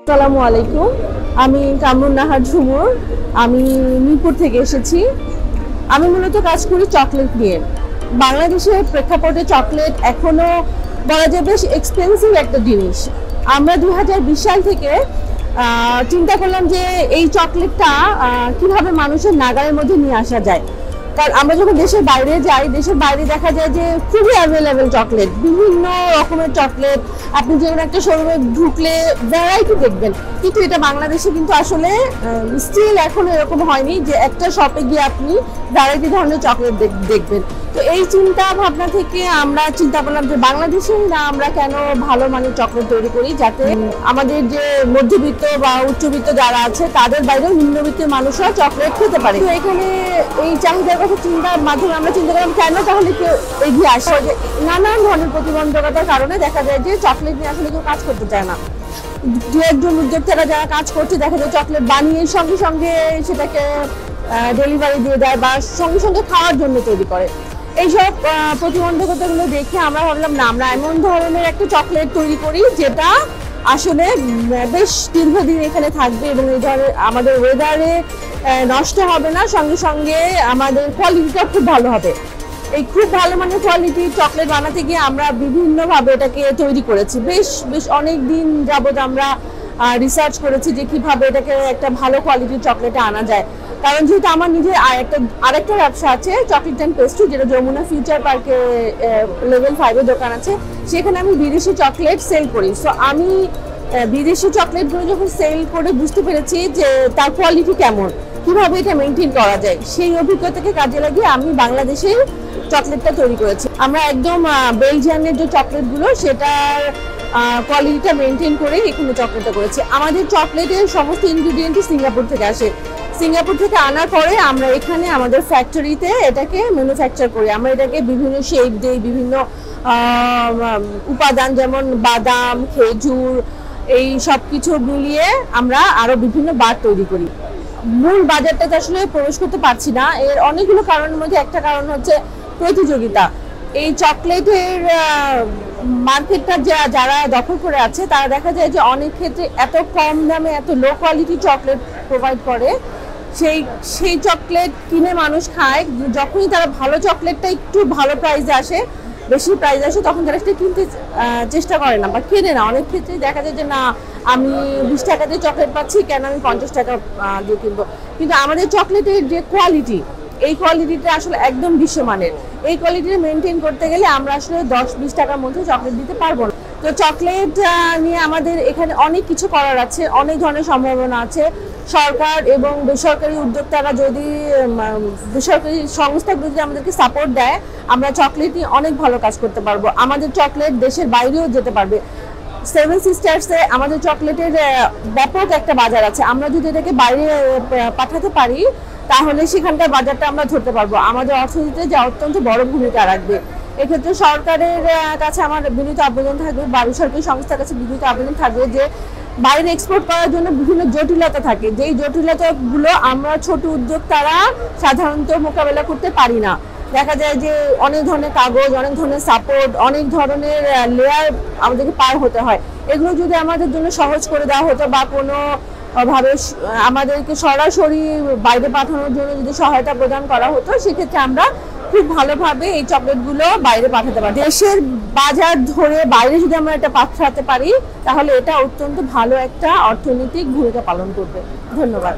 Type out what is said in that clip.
আসসালামু আলাইকুম। আমি কামরুন নাহার ঝুমুর। আমি মিরপুর থেকে এসেছি। আমি মূলত কাজ করি চকলেট নিয়ে। বাংলাদেশের প্রেক্ষাপটে চকলেট এখনো বলা যায় বেশ এক্সপেন্সিভ একটা জিনিস। আমরা 2020 সাল থেকে চিন্তা করলাম যে এই চকলেটটা কিভাবে মানুষের নাগালের মধ্যে নিয়ে আসা যায়। কারণ আমরা যখন দেশের বাইরে যাই, দেশের বাইরে দেখা যায় যে খুবই অ্যাভেলেবেল চকলেট, বিভিন্ন রকমের চকলেট। আপনি যে কোনো একটা শোরুমে ঢুকলে ভ্যারাইটি দেখবেন, কিন্তু এটা বাংলাদেশে কিন্তু আসলে স্টিল এখনো এরকম হয়নি যে একটা শপে গিয়ে আপনি ভ্যারাইটি ধরনের চকলেট দেখবেন। তো এই চিন্তা ভাবনা থেকে আমরা চিন্তা করলাম যে বাংলাদেশেই না আমরা কেন ভালো মানের চকলেট তৈরি করি, যাতে আমাদের যে মধ্যবিত্ত বা উচ্চবিত্ত যারা আছে তাদের বাইরেও নিম্নবিত্তের মানুষরা চকলেট খেতে পারে। তো এখানে এই চাহিদার কথা চিন্তার মাধ্যমে আমরা চিন্তা করলাম কেন তাহলে কেউ এগিয়ে আসে। যে নানান ধরনের প্রতিবন্ধকতার কারণে দেখা যায় যে চকলেট নিয়ে আসলে কেউ কাজ করতে চায় না। দু একজন উদ্যোক্তারা যারা কাজ করছে দেখা যায় চকলেট বানিয়ে সঙ্গে সঙ্গে সেটাকে ডেলিভারি দিয়ে দেয় বা সঙ্গে সঙ্গে খাওয়ার জন্য তৈরি করে। এইসব প্রতিবন্ধকতাগুলো দেখে আমরা ভাবলাম না, আমরা এমন ধরনের একটা চকলেট তৈরি করি যেটা আসলে বেশ দীর্ঘদিন এখানে থাকবে এবং এই ধরনের আমাদের ওয়েদারে নষ্ট হবে না, সঙ্গে সঙ্গে আমাদের কোয়ালিটিটা খুব ভালো হবে। এই খুব ভালো মানের কোয়ালিটির চকলেট বানাতে গিয়ে আমরা বিভিন্নভাবে এটাকে তৈরি করেছি। বেশ অনেক দিন যাবত আমরা রিসার্চ করেছি যে কিভাবে এটাকে একটা ভালো কোয়ালিটির চকলেটে আনা যায়। কারণ যেহেতু আমার নিজের আরেকটা ব্যবসা আছে, চকলেট অ্যান্ড পেস্ট্রি, যেটা যমুনা ফিউচার পার্কে লেভেল 5-এর দোকান আছে, সেখানে আমি বিদেশি চকলেট সেল করি। সো আমি বিদেশি চকলেটগুলো যখন সেল করে বুঝতে পেরেছি যে তার কোয়ালিটি কেমন, কিভাবে এটা মেনটেন করা যায়, সেই অভিজ্ঞতাকে কাজে লাগিয়ে আমি বাংলাদেশের চকলেটটা তৈরি করেছি। আমরা একদম বেলজিয়ামের যে চকলেটগুলো সেটার কোয়ালিটিটা মেনটেন করে এখানে চকলেটটা করেছি। আমাদের চকলেটের সমস্ত ইনগ্রিডিয়েন্টই সিঙ্গাপুর থেকে আসে। সিঙ্গাপুর থেকে আনার পরে আমরা এখানে আমাদের ফ্যাক্টরিতে এটাকে ম্যানুফ্যাকচার করি। আমরা এটাকে বিভিন্ন শেপ দিই, বিভিন্ন উপাদান যেমন বাদাম, খেজুর, এই সব কিছু মিলিয়ে আমরা আরো বিভিন্ন বার তৈরি করি। মূল বাজারটাতে আসলে প্রবেশ করতে পারছি না, এর অনেকগুলো কারণের মধ্যে একটা কারণ হচ্ছে প্রতিযোগিতা। এই চকলেটের মার্কেটটা যারা দখল করে আছে তারা দেখা যায় যে অনেক ক্ষেত্রে এত কম দামে এত লো কোয়ালিটি চকলেট প্রোভাইড করে, সেই চকলেট কিনে মানুষ খায়। যখনই তারা ভালো চকলেটটা একটু ভালো প্রাইসে আসে, বেশি প্রাইস আসে, তখন তারা সেটা কিনতে চেষ্টা করে না বা কেনে না। অনেক ক্ষেত্রেই দেখা যায় যে না, আমি 20 টাকা দিয়ে চকলেট পাচ্ছি, কেন আমি 50 টাকা দিয়ে কিনবো। কিন্তু আমাদের চকলেটের যে কোয়ালিটি, এই কোয়ালিটিটা আসলে একদম বিশ্বমানের। এই কোয়ালিটি মেনটেন করতে গেলে আমরা আসলে 10-20 টাকার মধ্যে চকলেট দিতে পারবো না। তো চকলেট নিয়ে আমাদের এখানে অনেক কিছু করার আছে, অনেক ধরনের সম্ভাবনা আছে। সরকার এবং বেসরকারি উদ্যোক্তারা যদি, বেসরকারি সংস্থাগুলো যদি আমাদেরকে সাপোর্ট দেয়, আমরা চকলেট নিয়ে অনেক ভালো কাজ করতে পারবো। আমাদের চকলেট দেশের বাইরেও যেতে পারবে। 7 সিস্টার্সে আমাদের চকলেটের ব্যাপক একটা বাজার আছে। আমরা যদি এটাকে বাইরে পাঠাতে পারি তাহলে সেখানকার বাজারটা আমরা ধরতে পারবো। আমাদের অর্থনীতিতে যা অত্যন্ত বড় ভূমিকা রাখবে। এক্ষেত্রে সরকারের কাছে আমার বিনীত আবেদন থাকবে বা বেসরকারি সংস্থার কাছে বিনীত আবেদন থাকবে যে বাইরে এক্সপোর্ট করার জন্য বিভিন্ন জটিলতা থাকে, যেই জটিলতাগুলো আমরা ছোট উদ্যোক্তারা সাধারণত মোকাবেলা করতে পারি না। দেখা যায় যে অনেক ধরনের কাগজ, অনেক ধরনের সাপোর্ট, অনেক ধরনের লেয়ার আমাদেরকে পার হতে হয়। এগুলো যদি আমাদের জন্য সহজ করে দেওয়া হতো বা কোনো ভাবে আমাদেরকে সরাসরি বাইরে পাঠানোর জন্য যদি সহায়তা প্রদান করা হতো, সেক্ষেত্রে আমরা খুব ভালোভাবে এই চকলেটগুলো বাইরে পাঠাতে পারি। দেশের বাজার ধরে বাইরে যদি আমরা এটা পাঠাতে পারি তাহলে এটা অত্যন্ত ভালো একটা অর্থনৈতিক ভূমিকা পালন করবে। ধন্যবাদ।